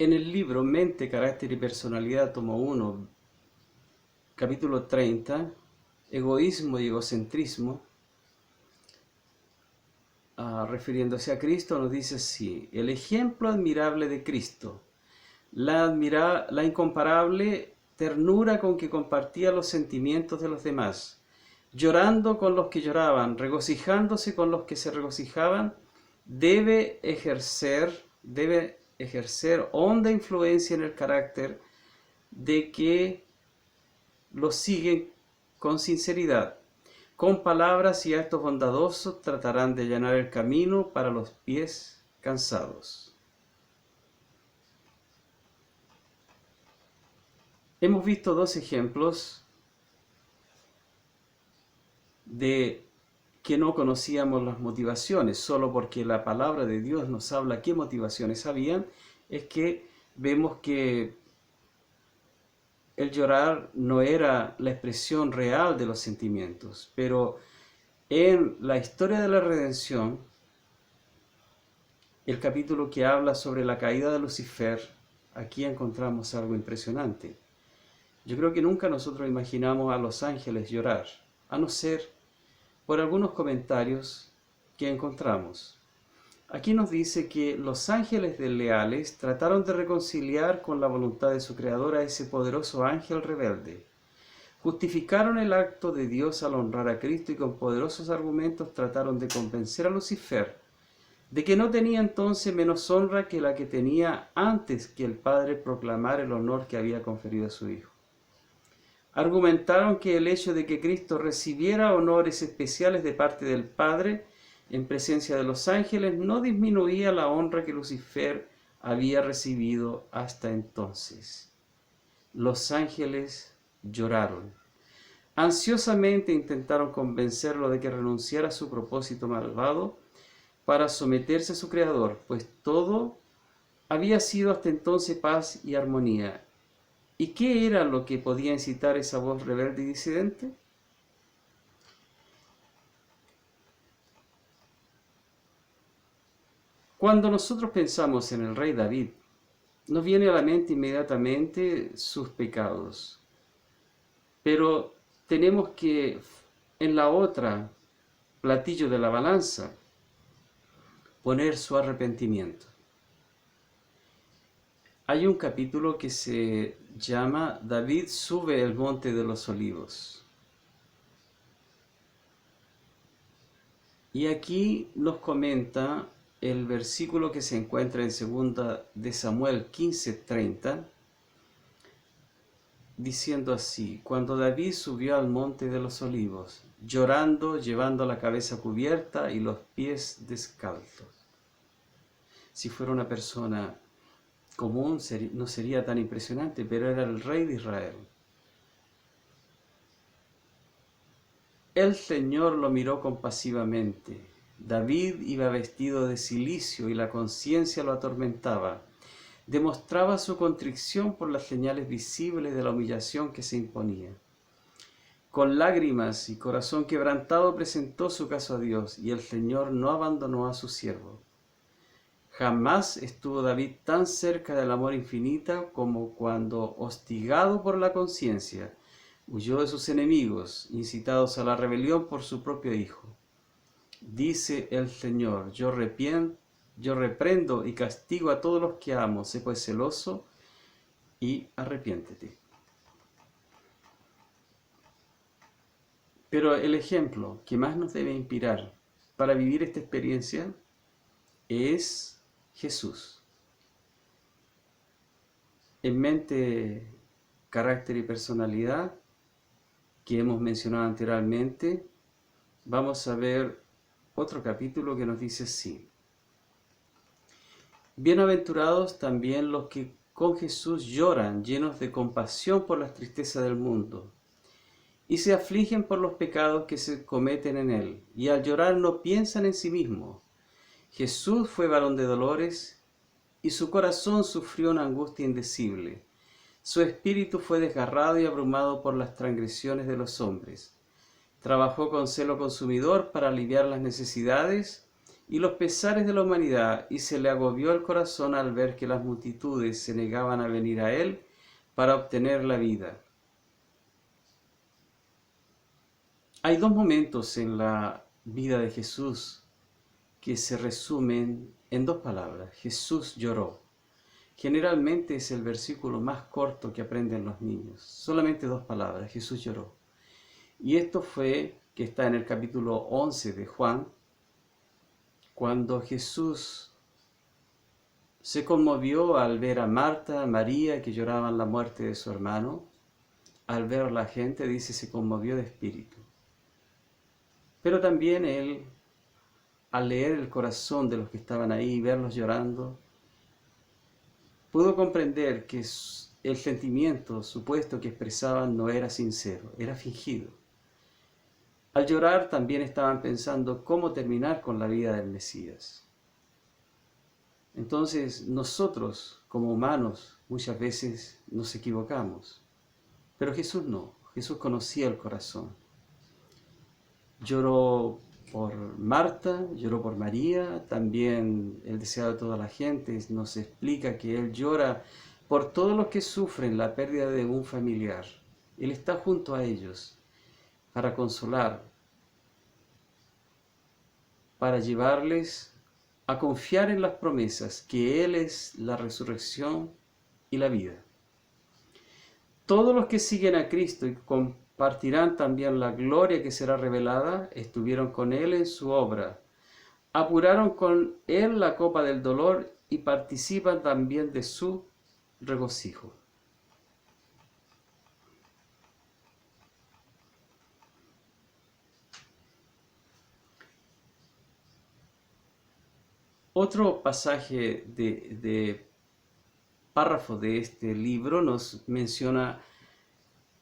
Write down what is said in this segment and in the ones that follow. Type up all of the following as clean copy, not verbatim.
En el libro Mente, Carácter y Personalidad, tomo 1, capítulo 30, Egoísmo y Egocentrismo, refiriéndose a Cristo, nos dice así: el ejemplo admirable de Cristo, la incomparable ternura con que compartía los sentimientos de los demás, llorando con los que lloraban, regocijándose con los que se regocijaban, debe ejercer honda influencia en el carácter de que los siguen con sinceridad. Con palabras y actos bondadosos tratarán de allanar el camino para los pies cansados. Hemos visto dos ejemplos de que no conocíamos las motivaciones. Solo porque la palabra de Dios nos habla qué motivaciones habían, es que vemos que el llorar no era la expresión real de los sentimientos. Pero en la historia de la redención, el capítulo que habla sobre la caída de Lucifer, aquí encontramos algo impresionante. Yo creo que nunca nosotros imaginamos a los ángeles llorar, a no ser por algunos comentarios que encontramos. Aquí nos dice que los ángeles desleales trataron de reconciliar con la voluntad de su creador a ese poderoso ángel rebelde. Justificaron el acto de Dios al honrar a Cristo y con poderosos argumentos trataron de convencer a Lucifer de que no tenía entonces menos honra que la que tenía antes que el Padre proclamara el honor que había conferido a su Hijo. Argumentaron que el hecho de que Cristo recibiera honores especiales de parte del Padre en presencia de los ángeles no disminuía la honra que Lucifer había recibido hasta entonces. Los ángeles lloraron. Ansiosamente intentaron convencerlo de que renunciara a su propósito malvado para someterse a su Creador, pues todo había sido hasta entonces paz y armonía. ¿Y qué era lo que podía incitar esa voz rebelde y disidente? Cuando nosotros pensamos en el rey David, nos viene a la mente inmediatamente sus pecados. Pero tenemos que, en la otra platillo de la balanza, poner su arrepentimiento. Hay un capítulo que se llama David sube el monte de los olivos. Y aquí nos comenta el versículo que se encuentra en 2 de Samuel 15:30, diciendo así: cuando David subió al monte de los olivos, llorando, llevando la cabeza cubierta y los pies descalzos. Si fuera una persona común no sería tan impresionante, pero era el rey de Israel. El Señor lo miró compasivamente. David iba vestido de cilicio y la conciencia lo atormentaba. Demostraba su contrición por las señales visibles de la humillación que se imponía. Con lágrimas y corazón quebrantado presentó su caso a Dios, y el Señor no abandonó a su siervo. Jamás estuvo David tan cerca del amor infinito como cuando, hostigado por la conciencia, huyó de sus enemigos, incitados a la rebelión por su propio hijo. Dice el Señor: yo reprendo y castigo a todos los que amo, sé pues celoso y arrepiéntete. Pero el ejemplo que más nos debe inspirar para vivir esta experiencia es Jesús. En Mente, Carácter y Personalidad, que hemos mencionado anteriormente, vamos a ver otro capítulo que nos dice así: bienaventurados también los que con Jesús lloran, llenos de compasión por las tristezas del mundo, y se afligen por los pecados que se cometen en él, y al llorar no piensan en sí mismos. Jesús fue varón de dolores, y su corazón sufrió una angustia indecible. Su espíritu fue desgarrado y abrumado por las transgresiones de los hombres. Trabajó con celo consumidor para aliviar las necesidades y los pesares de la humanidad, y se le agobió el corazón al ver que las multitudes se negaban a venir a él para obtener la vida. Hay dos momentos en la vida de Jesús que se resumen en dos palabras: Jesús lloró. Generalmente es el versículo más corto que aprenden los niños, solamente dos palabras: Jesús lloró. Y esto fue que está en el capítulo 11 de Juan, cuando Jesús se conmovió al ver a Marta, a María, que lloraban la muerte de su hermano. Al ver a la gente, dice, se conmovió de espíritu. Pero también él, al leer el corazón de los que estaban ahí y verlos llorando, pudo comprender que el sentimiento supuesto que expresaban no era sincero, era fingido. Al llorar también estaban pensando cómo terminar con la vida del Mesías. Entonces nosotros, como humanos, muchas veces nos equivocamos, pero Jesús no. Jesús conocía el corazón. Lloró por Marta, lloró por María, también el deseo de toda la gente nos explica que Él llora por todos los que sufren la pérdida de un familiar. Él está junto a ellos para consolar, para llevarles a confiar en las promesas, que Él es la resurrección y la vida. Todos los que siguen a Cristo y compartirán también la gloria que será revelada, estuvieron con Él en su obra, apuraron con Él la copa del dolor y participan también de su regocijo. Otro pasaje de párrafo de este libro nos menciona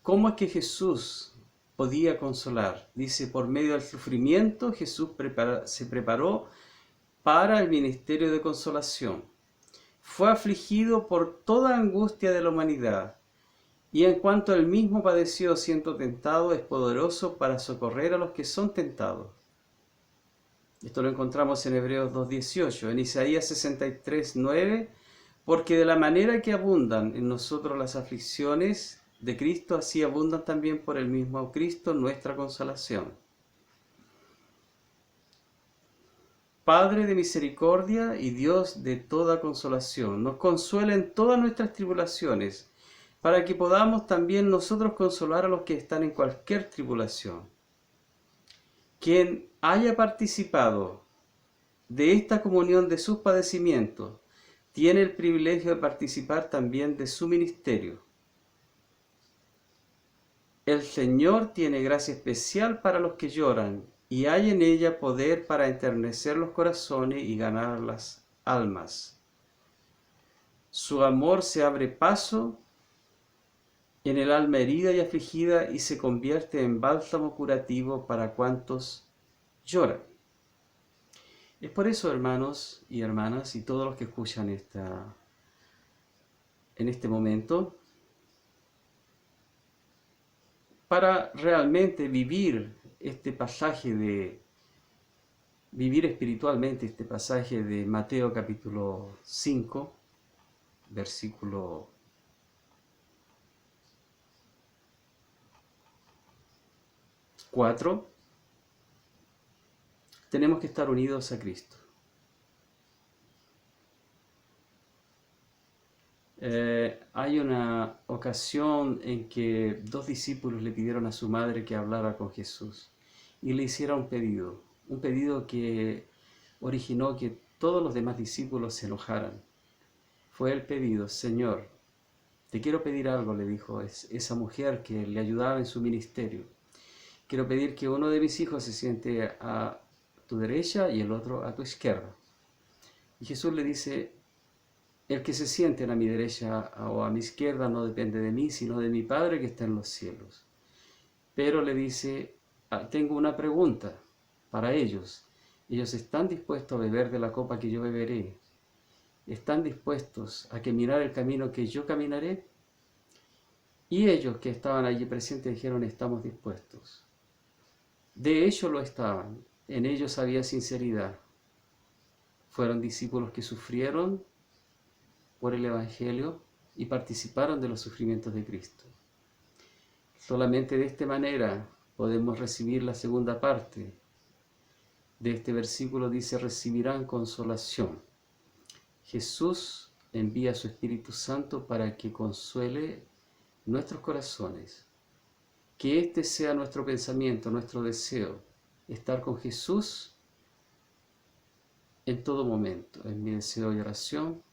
cómo es que Jesús podía consolar. Dice, por medio del sufrimiento Jesús se preparó para el ministerio de consolación. Fue afligido por toda angustia de la humanidad, y en cuanto él mismo padeció siendo tentado, es poderoso para socorrer a los que son tentados. Esto lo encontramos en Hebreos 2:18, en Isaías 63:9, porque de la manera que abundan en nosotros las aflicciones de Cristo, así abundan también por el mismo Cristo nuestra consolación. Padre de misericordia y Dios de toda consolación, nos consuela en todas nuestras tribulaciones, para que podamos también nosotros consolar a los que están en cualquier tribulación. Quien haya participado de esta comunión de sus padecimientos, tiene el privilegio de participar también de su ministerio. El Señor tiene gracia especial para los que lloran, y hay en ella poder para enternecer los corazones y ganar las almas. Su amor se abre paso en el alma herida y afligida y se convierte en bálsamo curativo para cuantos lloran. Es por eso, hermanos y hermanas, y todos los que escuchan en este momento, para realmente vivir este pasaje vivir espiritualmente este pasaje de Mateo capítulo 5, versículo 4, tenemos que estar unidos a Cristo. Hay una ocasión en que dos discípulos le pidieron a su madre que hablara con Jesús y le hiciera un pedido que originó que todos los demás discípulos se enojaran. Fue el pedido: Señor, te quiero pedir algo, le dijo esa mujer que le ayudaba en su ministerio. Quiero pedir que uno de mis hijos se siente a tu derecha y el otro a tu izquierda. Y Jesús le dice: el que se siente a mi derecha o a mi izquierda no depende de mí, sino de mi Padre que está en los cielos. Pero le dice, tengo una pregunta para ellos. ¿Ellos están dispuestos a beber de la copa que yo beberé? ¿Están dispuestos a caminar el camino que yo caminaré? Y ellos que estaban allí presentes dijeron, estamos dispuestos. De hecho lo estaban, en ellos había sinceridad. Fueron discípulos que sufrieron por el Evangelio y participaron de los sufrimientos de Cristo. Solamente de esta manera podemos recibir la segunda parte de este versículo. Dice: recibirán consolación. Jesús envía su Espíritu Santo para que consuele nuestros corazones. Que este sea nuestro pensamiento, nuestro deseo, estar con Jesús en todo momento. Es mi deseo y oración.